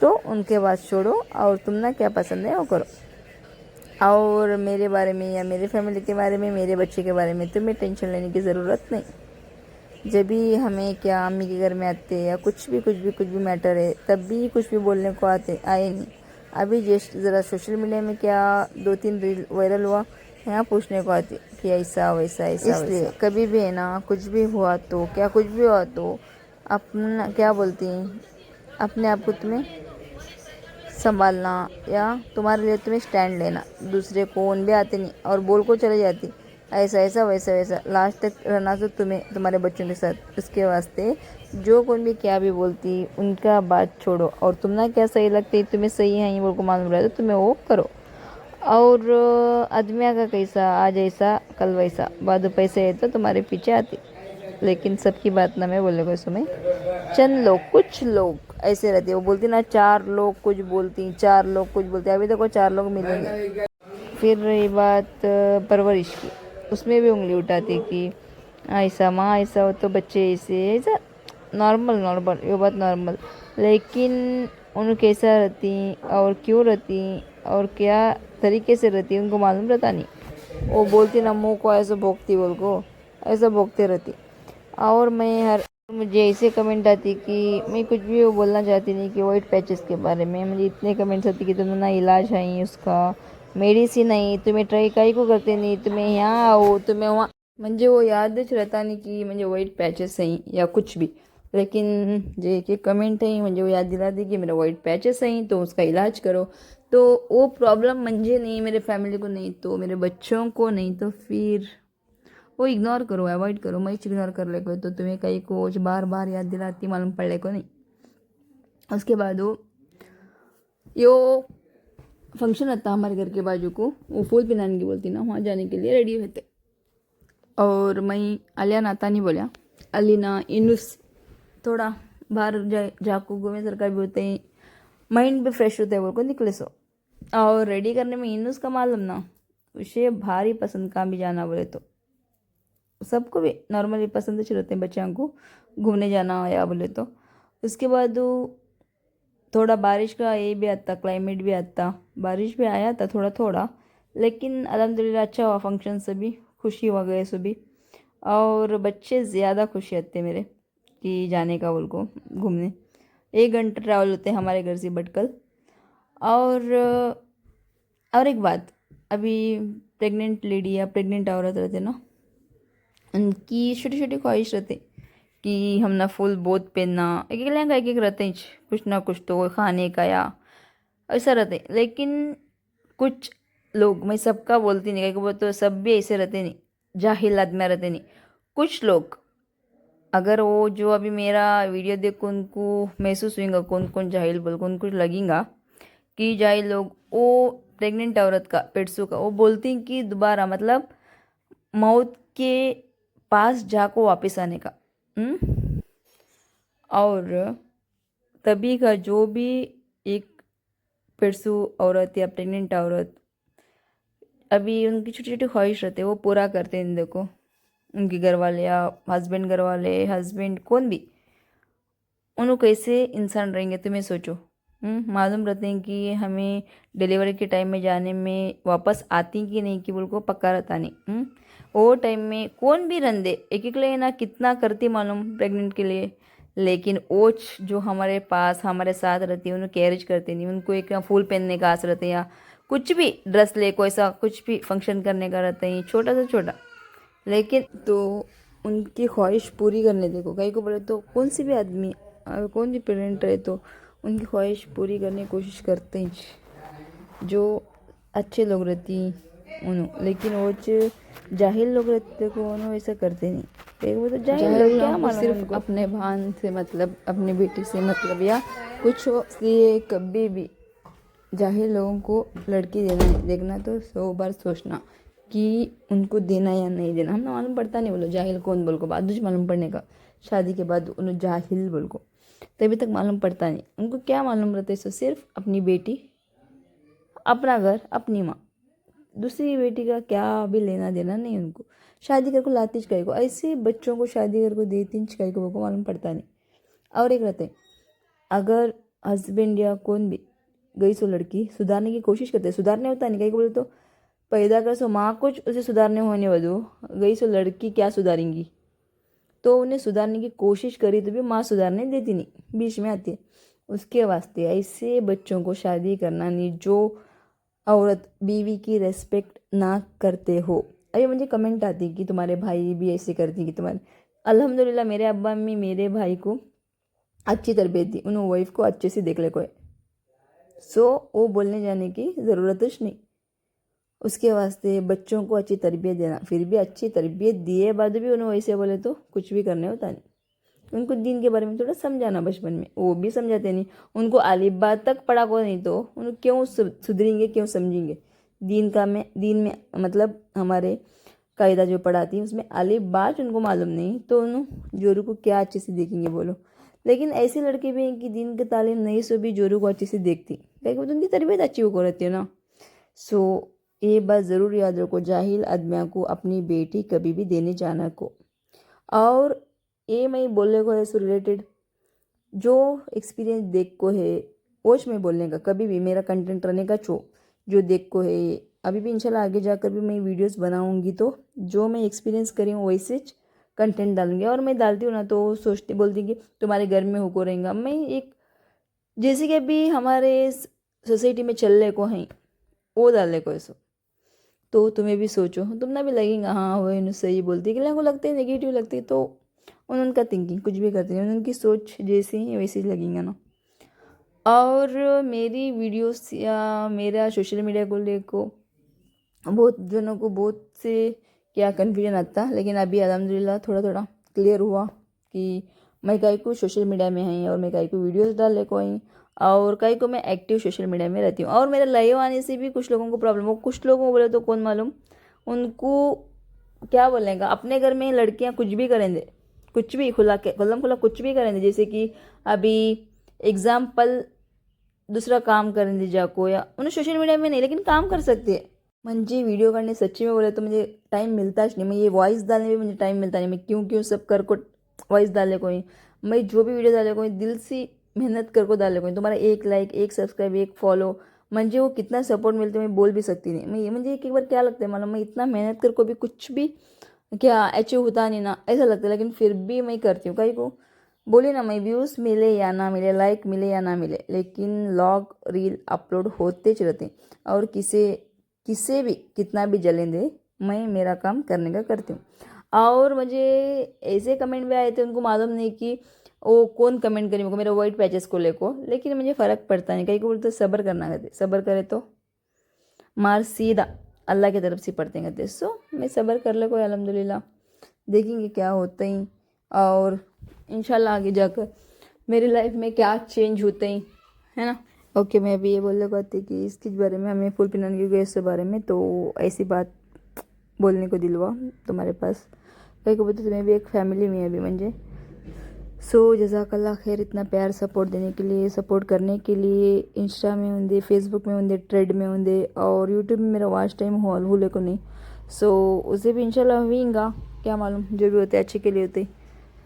तो उनके बात छोड़ो और तुम ना क्या पसंद है वो करो। और मेरे बारे में या मेरे फैमिली के बारे में, मेरे बच्चे के बारे में तुम्हें टेंशन लेने की ज़रूरत नहीं। जब भी हमें क्या अम्मी के घर में आते या कुछ भी मैटर है, तब भी कुछ भी बोलने को आए नहीं। अभी जस्ट ज़रा सोशल मीडिया में क्या 2-3 रील वायरल हुआ, यहाँ पूछने को आती कि ऐसा वैसा ऐसा। इसलिए कभी भी है ना, कुछ भी हुआ तो क्या, कुछ भी हुआ तो अपना क्या बोलती हैं, अपने आप को तुम्हें संभालना, या तुम्हारे लिए तुम्हें स्टैंड लेना। दूसरे को उन भी आते नहीं और बोल को चले जाती ऐसा ऐसा वैसा वैसा, लास्ट तक रहना तो तुम्हें तुम्हारे बच्चों के साथ। उसके वास्ते जो कौन भी क्या भी बोलती उनका बात छोड़ो, और तुम ना क्या सही लगती, तुम्हें सही है ये बोल को मालूम रहा तो तुम्हें वो करो। और आदमिया का कैसा, आज ऐसा कल वैसा, बाद पैसे है तो तुम्हारे पीछे आती, लेकिन सबकी बात ना मैं बोले को समय। चंद लोग, कुछ लोग ऐसे रहते, वो बोलती ना 4 लोग कुछ बोलती, 4 लोग कुछ बोलते, अभी तक वो 4 लोग मिलेंगे। फिर रही बात परवरिश की, उसमें भी उंगली उठाती कि ऐसा माँ ऐसा हो तो बच्चे ऐसे ऐसा नॉर्मल नॉर्मल ये बात नॉर्मल। लेकिन उन कैसा रहती और क्यों रहती और क्या तरीके से रहती उनको मालूम रहता नहीं। वो बोलती ना मुँह को ऐसे भोंकती बोल को ऐसा भोंकते रहती। और मैं हर मुझे ऐसे कमेंट आती कि मैं कुछ भी वो बोलना चाहती नहीं कि वाइट पैचेस के बारे में मुझे इतने कमेंट्स आती कि तुम्हें ना इलाज है उसका मेडिसिन नहीं तुम्हें ट्राई काई को करते नहीं तुम्हें यहाँ आओ तुम्हें वहाँ मुझे वो यादच रहता नहीं कि मुझे वाइट पैचेस हैं या कुछ भी। लेकिन जो एक कमेंट है मुझे वो याद दिला दी कि मेरा वाइट पैचेस हैं तो उसका इलाज करो। तो वो प्रॉब्लम मुझे नहीं मेरे फैमिली को नहीं तो मेरे बच्चों को नहीं तो फिर वो इग्नोर करो अवॉइड करो मैं इग्नोर कर ले को तो तुम्हें कहीं को बार बार याद दिलाती मालूम पड़ ले को नहीं। उसके बाद यो फंक्शन था हमारे घर के बाजू को वो फूल पिनाने की बोलती ना वहाँ जाने के लिए रेडी हुए थे। और मैं अलिया नाता नहीं बोलिया अलीना इनुस थोड़ा बाहर जाको घूमे सरकार भी होते हैं माइंड भी फ्रेश होता है बोल को निकले सो। और रेडी करने में इनुस का मालूम ना उसे भारी पसंद कहाँ भी जाना बोले तो सबको भी नॉर्मली पसंद ही रहते हैं बच्चों को घूमने जाना या बोले तो। उसके बाद थोड़ा बारिश का ये भी आता क्लाइमेट भी आता बारिश भी आया था थोड़ा थोड़ा। लेकिन अल्हम्दुलिल्लाह अच्छा हुआ फंक्शन से भी खुशी हो गए सभी। और बच्चे ज़्यादा खुशी आते मेरे कि जाने का बोल को घूमने 1 घंटा ट्रैवल होते हैं हमारे घर से भटकल। और एक बात अभी प्रेग्नेंट लेडी या प्रेग्नेंट औरत रहते ना उनकी छोटी छोटी ख्वाहिश रहती कि हम ना फुल बहुत पहनना एक एक लहंगा एक एक रहते हैं कुछ ना कुछ तो खाने का या ऐसा रहते। लेकिन कुछ लोग मैं सबका बोलती नहीं कहीं तो सब भी ऐसे रहते नहीं जाहिल आदमी रहते नहीं। कुछ लोग अगर वो जो अभी मेरा वीडियो देख को उनको महसूस हुएगा कौन कौन जाहिल बोल को उनको लगेगा कि जाहिल लोग वो प्रेग्नेंट औरत का पेट्सू का वो बोलती हैं कि दोबारा मतलब मौत के पास जाको वापस आने का। और तभी का जो भी एक पेट्सू औरत या प्रेग्नेंट औरत अभी उनकी छोटी छोटी ख्वाहिश रहते हैं वो पूरा करते हैं देखो उनके घर वाले या घर वाले हस्बैंड कौन भी उन्हों कैसे इंसान रहेंगे तुम्हें सोचो। मालूम रहते हैं कि हमें डिलीवरी के टाइम में जाने में वापस आती कि नहीं कि बोल को पक्का रहता नहीं। वो टाइम में कौन भी रंदे एक एक लिए ना कितना करती मालूम प्रेग्नेंट के लिए। लेकिन ओच जो हमारे पास हमारे साथ रहती है उन्हें कैरेज करते नहीं उनको एक फूल पहनने का आस रहते हैं या कुछ भी ड्रेस ले को ऐसा कुछ भी फंक्शन करने का रहता है छोटा से छोटा। लेकिन तो उनकी ख्वाहिश पूरी करने देखो कहीं को बोले तो कौन सी भी आदमी कौन भी पेरेंट रहे तो उनकी ख्वाहिश पूरी करने की कोशिश करते हैं जो अच्छे लोग रहती उन्होंने। लेकिन वो जो जाहिल लोग रहते को उन्होंने वैसा करते नहीं कहीं वो तो जाहिल लोग क्या मालूम सिर्फ अपने भान से मतलब अपनी बेटी से मतलब या कुछ हो इसलिए कभी भी जाहिल लोगों को लड़की देना देखना तो 100 बार सोचना कि उनको देना या नहीं देना। हमें मालूम पड़ता नहीं बोलो जाहिल कौन बोल को बाद मालूम पड़ने का शादी के बाद उन्हें जाहिल बोल को तभी तक मालूम पड़ता नहीं उनको क्या मालूम रहता है सो सिर्फ अपनी बेटी अपना घर अपनी माँ दूसरी बेटी का क्या भी लेना देना नहीं उनको। शादी कर को लाती कहीं को ऐसे बच्चों को शादी कर को देती कहीं को मालूम पड़ता नहीं। और एक रहते अगर हस्बैंड या कौन भी गई सो लड़की सुधारने की कोशिश करते सुधारने होता नहीं कहीं को बोले तो पैदा कर सो माँ कुछ उसे सुधारने होने वधु गई सो लड़की क्या सुधारेंगी तो उन्हें सुधारने की कोशिश करी तो भी माँ सुधारने देती नहीं बीच में आती है। उसके वास्ते ऐसे बच्चों को शादी करना नहीं जो औरत बीवी की रेस्पेक्ट ना करते हो। अभी मुझे कमेंट आती कि तुम्हारे भाई भी ऐसे करती कि तुम्हारे अल्हम्दुलिल्लाह मेरे अब्बा अम्मी मेरे भाई को अच्छी तरबियत दी उन्होंने वाइफ को अच्छे से देख ले कोई सो वो बोलने जाने की ज़रूरत नहीं। उसके वास्ते बच्चों को अच्छी तरबियत देना फिर भी अच्छी तरबियत दिए बाद भी उन्हें वैसे बोले तो कुछ भी करने होता नहीं। उनको दीन के बारे में थोड़ा समझाना बचपन में वो भी समझाते नहीं उनको अलीबा तक पढ़ा को नहीं तो उनको क्यों सुधरेंगे क्यों समझेंगे। दीन में मतलब हमारे कायदा जो पढ़ाती है उसमें अलीबात उनको मालूम नहीं तो उन्होंने जोरू को क्या अच्छे से देखेंगे बोलो। लेकिन ऐसे लड़के भी हैं कि दीन की तालीम नहीं सो भी जोरू को अच्छे से देखती लेकिन उनकी तरबियत अच्छी हो रहती है ना। सो ये बात ज़रूर याद रखो जाहिल आदमियों को अपनी बेटी कभी भी देने जाना को और ये मैं बोलने को है सो रिलेटेड जो एक्सपीरियंस देख को है वोच में बोलने का कभी भी मेरा कंटेंट रहने का जो देख को है अभी भी इंशाल्लाह आगे जाकर भी मैं वीडियोस बनाऊंगी तो जो मैं एक्सपीरियंस करी हूँ वैसे कंटेंट डालूंगी। और मैं डालती हूँ ना तो सोचती बोलती कि तुम्हारे घर में होको रहेगा मैं एक जैसे कि अभी हमारे सोसाइटी में चलने को है वो डालने को ऐसा तो तुम्हें भी सोचो तुमने भी लगेगा हाँ वो इन्हें सही बोलती है कि को लगते है नेगेटिव लगती है तो उनका थिंकिंग कुछ भी करते हैं उनकी सोच जैसी है वैसी लगेगा ना। और मेरी वीडियोस या मेरा सोशल मीडिया को लेकर बहुत जनों को बहुत से क्या कन्फ्यूजन आता लेकिन अभी अल्हम्दुलिल्लाह थोड़ा थोड़ा क्लियर हुआ कि मैं कहीं को सोशल मीडिया में है और मैं कहीं को वीडियोस डालने को ही और कहीं को मैं एक्टिव सोशल मीडिया में रहती हूँ। और मेरा लाइव आने से भी कुछ लोगों को प्रॉब्लम हो कुछ लोगों को बोले तो कौन मालूम उनको क्या बोलेगा अपने घर में लड़कियां कुछ भी करेंगे कुछ भी खुला के खुल्लम खुला कुछ भी करेंगे जैसे कि अभी एग्जाम्पल दूसरा काम करेंगे जाको या उन्हें सोशल मीडिया में नहीं लेकिन काम कर सकती है। मुझे वीडियो करने सच्ची में बोले तो मुझे टाइम मिलता ही नहीं मैं ये वॉइस डालने में मुझे टाइम मिलता नहीं मैं क्यों क्यों सब कर को वॉइस डालने को ही मैं जो भी वीडियो डालने को ही दिल से मेहनत कर को डालने को ही तुम्हारा एक लाइक एक सब्सक्राइब एक फॉलो मुझे वो कितना सपोर्ट मिलता है मैं बोल भी सकती नहीं मैं मुझे एक बार क्या लगता है मालूम मैं इतना मेहनत कर को भी कुछ भी क्या अचीव होता नहीं ना ऐसा लगता है लेकिन फिर भी मैं करती हूँ कहीं को बोली ना मैं व्यूज़ मिले या ना मिले लाइक मिले या ना मिले लेकिन लॉग रील अपलोड होते रहते हैं। और किसे भी कितना भी जलें दे मैं मेरा काम करने का करती हूँ। और मुझे ऐसे कमेंट भी आए थे उनको मालूम नहीं कि वो कौन कमेंट करे मेरे वाइट पैचेस को लेको लेकिन मुझे फ़र्क पड़ता नहीं कहीं को बोलते सब्र करना कहते सब्र करे तो मार सीधा अल्लाह की तरफ से पढ़ते कहते सो मैं सब्र कर ले कोई अल्हम्दुलिल्लाह देखेंगे क्या होता ही और इंशाल्लाह आगे जाकर मेरी लाइफ में क्या चेंज होते ही है ना। ओके मैं अभी ये बोलने को आती कि इसके बारे में हमें फुल पिनन की गैस के बारे में तो ऐसी बात बोलने को दिल हुआ तुम्हारे पास कहीं को बोलते तुम्हें भी एक फैमिली में अभी मुझे सो जज़ाकल्ला खैर इतना प्यार सपोर्ट देने के लिए सपोर्ट करने के लिए इंस्टा में होंगे फेसबुक में होंगे ट्रेड में होंगे और यूट्यूब में मेरा वॉच टाइम हॉल भूले को नहीं सो उसे भी इंशाल्लाह होगा क्या मालूम जो भी होते अच्छे के लिए होते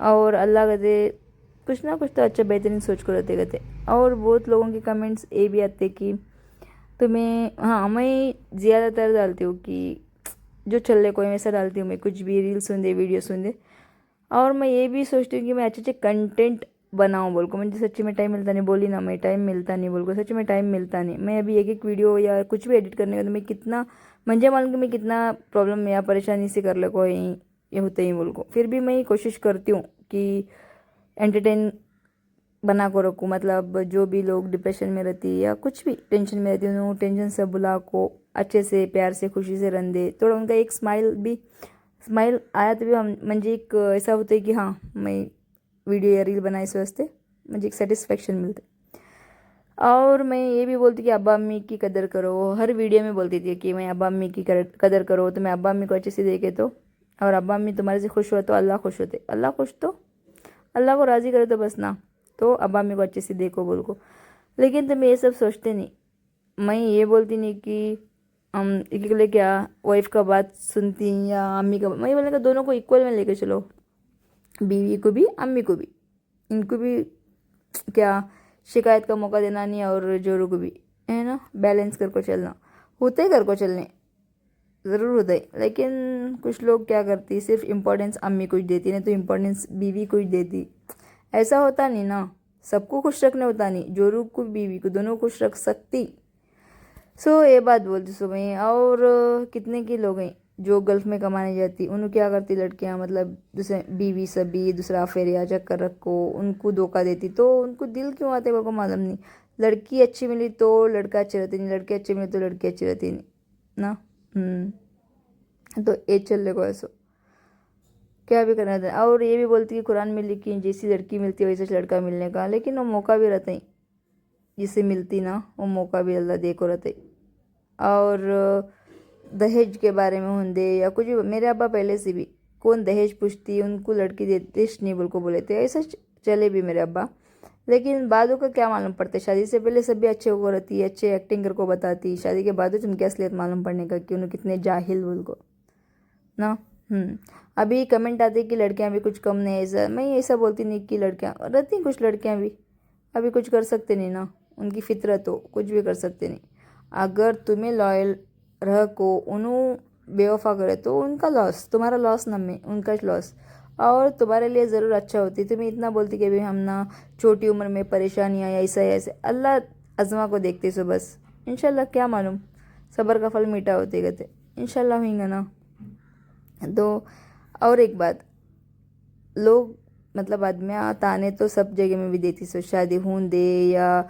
और अल्लाह कहते कुछ ना कुछ तो अच्छा बेहतरीन सोच को रहते कहते। और बहुत लोगों के कमेंट्स ये भी आते कि तुम्हें हाँ मैं ज़्यादातर डालती हूँ कि जो चल रहे कोई वैसा डालती हूँ मैं कुछ भी रील्स सुन वीडियो सुन और मैं ये भी सोचती हूँ कि मैं अच्छे अच्छे कंटेंट बनाऊँ बोल को मुझे सच्ची में टाइम मिलता नहीं बोली ना मैं टाइम मिलता नहीं बोल को सच्ची में टाइम मिलता नहीं मैं अभी एक एक वीडियो या कुछ भी एडिट करने का तो मैं कितना मुझे मालूम कि मैं कितना प्रॉब्लम या परेशानी से कर ले को ये होते ही बोल को फिर भी मैं कोशिश करती हूँ कि एंटरटेन बना को रखूँ मतलब जो भी लोग डिप्रेशन में रहती है या कुछ भी टेंशन में रहती है उन्होंने टेंशन से बुला को अच्छे से प्यार से खुशी से रन दे थोड़ा उनका एक स्माइल आया तो भी हम मुझे एक ऐसा होता है कि हाँ मैं वीडियो या रील बनाए इस वास्ते मुझे एक सेटिस्फेक्शन मिलता है। और मैं ये भी बोलती कि अब्बा अम्मी की कदर करो हर वीडियो में बोलती थी कि मैं अब्बा अम्मी की कदर करो तो मैं अब्बा अम्मी को अच्छे से देखे तो और अब्बा अम्मी तुम्हारे से खुश हुआ तो अल्लाह खुश होते अल्लाह खुश तो अल्लाह को राज़ी करे तो बस ना तो अब्बा अम्मी को अच्छे से देखो बोल को लेकिन तुम ये सब सोचते नहीं मैं ये बोलती नहीं कि हम एक एक क्या वाइफ का बात सुनती या अम्मी का मैं बोलने का दोनों को इक्वल में लेके चलो बीवी को भी अम्मी को भी इनको भी क्या शिकायत का मौका देना नहीं और जोरों को भी है ना बैलेंस करके चलना होते ही कर को चलने ज़रूर होता है लेकिन कुछ लोग क्या करती सिर्फ इम्पोर्टेंस अम्मी को ही देती नहीं तो इम्पोर्टेंस बीवी को ही देती ऐसा होता नहीं ना सबको खुश रखने होता नहीं जोरू को बीवी को दोनों खुश रख सकती सो ये बात बोलती सो मैं। और कितने की लोग हैं जो गल्फ में कमाने जाती उन्हें क्या करती लड़कियां मतलब दूसरे बीवी सभी दूसरा अफेयर या चक्कर रखो उनको धोखा देती तो उनको दिल क्यों आते वो को मालूम नहीं लड़की अच्छी मिली तो लड़का अच्छे रहते नहीं लड़की अच्छी मिली तो लड़की अच्छी रहती नहीं ना। तो ये चल रहे को ऐसा क्या भी करना था। और ये भी बोलती है कुरान में लिखी जैसी लड़की मिलती है वैसे लड़का मिलने का लेकिन वो मौका भी रहता ही जिससे मिलती ना वो मौका भी अल्लाह देखो रहते। और दहेज के बारे में होंदे या कुछ भी मेरे अब्बा पहले से भी कौन दहेज पूछती उनको लड़की देते नहीं बोल को बोले थे ऐसा चले भी मेरे अब्बा लेकिन बादों का क्या मालूम पड़ता है शादी से पहले सब भी अच्छे हो रहती है अच्छे एक्टिंग कर को बताती शादी के बाद उनकी असलियत मालूम पड़ने का कि उन्हें कितने जाहिल बोल को ना। अभी कमेंट आते कि लड़कियां भी कुछ कम नहीं, ऐसा मैं ऐसा बोलती नहीं कि लड़कियां रहती हैं, कुछ लड़कियां भी अभी कुछ कर सकते नहीं ना, उनकी फितरत हो, कुछ भी कर सकते नहीं। अगर तुम्हें लॉयल रह को उन्हों बेवफा करे तो उनका लॉस, तुम्हारा लॉस ना, में उनका लॉस, और तुम्हारे लिए ज़रूर अच्छा होती। तुम्हें इतना बोलती कि भाई हम ना छोटी उम्र में परेशानियाँ या ऐसा या ऐसे, अल्लाह अज़मा को देखते सो बस, इंशाल्लाह क्या मालूम, सब्र का फल मीठा होते गते, इंशाल्लाह होंगे ना। तो और एक बात, लोग मतलब आदमियाँ ताने तो सब जगह में भी देती सो, शादी हों दे या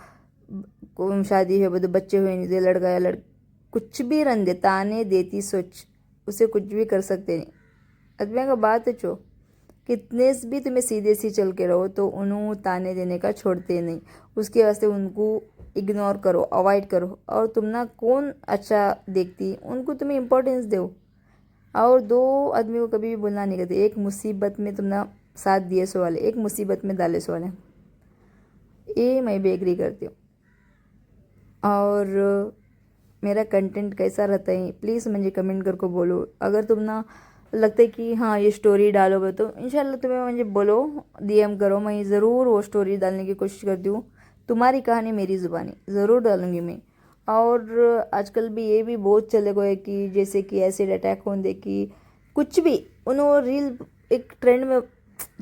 शादी हो तो बच्चे हुए नहीं दे, लड़का या लड़ कुछ भी रन दे, ताने देती सोच, उसे कुछ भी कर सकते नहीं। आदमिया का बात है चो, कितने भी तुम्हें सीधे सी चल के रहो तो उन्हों ताने देने का छोड़ते नहीं, उसके वास्ते उनको इग्नोर करो, अवॉइड करो, और तुम ना कौन अच्छा देखती उनको तुम्हें इम्पोर्टेंस दो। और दो आदमी को कभी भी बोलना नहीं करते, एक मुसीबत में तुम ना साथ दिए सो वाले, एक मुसीबत में डाले सो वाले, ये मैं भी एग्री करती हूँ। और मेरा कंटेंट कैसा रहता है प्लीज़ मुझे कमेंट करके बोलो। अगर तुम ना लगता है कि हाँ ये स्टोरी डालोगे तो इंशाल्लाह तुम्हें मुझे बोलो, डीएम करो, मैं ज़रूर वो स्टोरी डालने की कोशिश करती हूँ। तुम्हारी कहानी मेरी ज़ुबानी ज़रूर डालूँगी मैं। और आजकल भी ये भी बहुत चले गए कि जैसे कि एसिड अटैक होने कि कुछ भी उन्होंने रील एक ट्रेंड में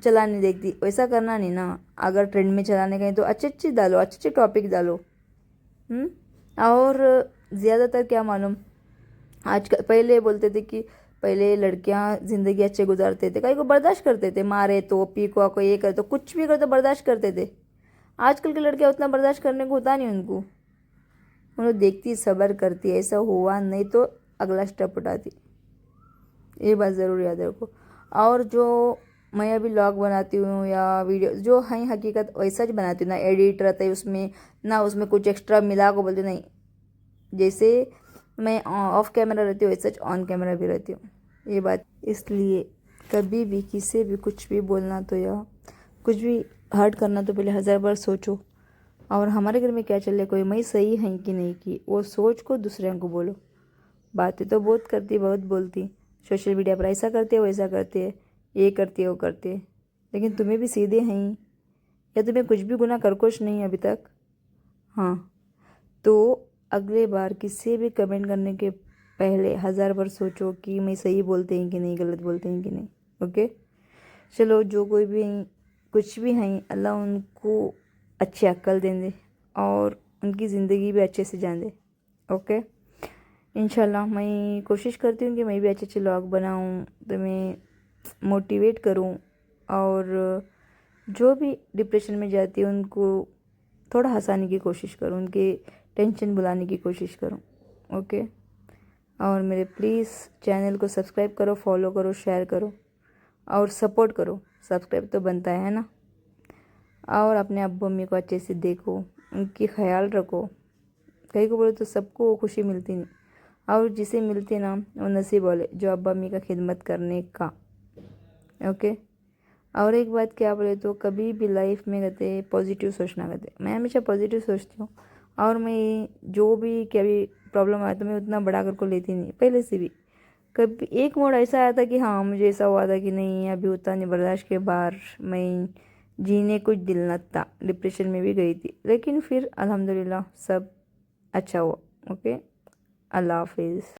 चलाने देखती, वैसा करना नहीं ना। अगर ट्रेंड में चलाने गए तो अच्छे अच्छे डालो, अच्छे अच्छे टॉपिक डालो। और ज़्यादातर क्या मालूम, आजकल पहले बोलते थे कि पहले लड़कियां ज़िंदगी अच्छे गुजारते थे, कहीं को बर्दाश्त करते थे, मारे तो पीको को ये कर तो कुछ भी कर तो बर्दाश्त करते थे। आजकल की लड़कियां उतना बर्दाश्त करने को होता नहीं उनको, उन्हें देखती सब्र करती, ऐसा हुआ नहीं तो अगला स्टेप उठाती, ये बात ज़रूर याद रखो। और जो मैं अभी व्लॉग बनाती हूँ या वीडियो जो है हकीकत वैसा ही बनाती हूँ ना, एडिट रहता है उसमें ना, उसमें कुछ एक्स्ट्रा मिला को बोलती नहीं, जैसे मैं ऑफ कैमरा रहती हूँ वैसे ऑन कैमरा भी रहती हूँ, ये बात। इसलिए कभी भी किसी भी कुछ भी बोलना तो या कुछ भी हर्ट करना तो पहले 1000 बार सोचो। और हमारे घर में क्या चल रहा है, कोई मैं सही है कि नहीं की, वो सोच को दूसरे को बोलो। बातें तो बहुत करती, बहुत बोलती, सोशल मीडिया पर ऐसा करते हो वैसा करते है, ये करती है वो करते है, लेकिन तुम्हें भी सीधे हैं या तुम्हें कुछ भी गुनाह कर कुछ नहीं अभी तक। हाँ, तो अगले बार किसी भी कमेंट करने के पहले 1000 बार सोचो कि मैं सही बोलते हैं कि नहीं, गलत बोलते हैं कि नहीं। ओके, चलो जो कोई भी कुछ भी हैं, अल्लाह उनको अच्छी अक्ल दे दे और उनकी ज़िंदगी भी अच्छे से जान दे। ओके, इंशाल्लाह मैं कोशिश करती हूँ कि मैं भी अच्छे अच्छे व्लॉग बनाऊँ, तुम्हें मोटिवेट करूँ, और जो भी डिप्रेशन में जाती है उनको थोड़ा हंसाने की कोशिश करूँ, उनके टेंशन भुलाने की कोशिश करूँ। ओके, और मेरे प्लीज़ चैनल को सब्सक्राइब करो, फॉलो करो, शेयर करो और सपोर्ट करो, सब्सक्राइब तो बनता है ना। और अपने अब्बू अम्मी को अच्छे से देखो, उनकी ख्याल रखो, कहीं को बोले तो सबको खुशी मिलती नहीं, और जिसे मिलती ना वो नसीब वाले जो अब्बा अम्मी का खिदमत करने का। ओके, और एक बात क्या बोले तो कभी भी लाइफ में कहते पॉजिटिव सोचना कहते, मैं हमेशा पॉजिटिव सोचती हूँ। और मैं जो भी क्या भी प्रॉब्लम आया तो मैं उतना बड़ा कर को लेती नहीं, पहले से भी। कभी एक मोड़ ऐसा आया था कि हाँ मुझे ऐसा हुआ था कि नहीं अभी उतना नहीं बर्दाश्त के बाहर, मैं जीने कुछ दिल न था, डिप्रेशन में भी गई थी, लेकिन फिर अल्हम्दुलिल्लाह सब अच्छा हुआ। ओके, अल्लाह हाफिज़।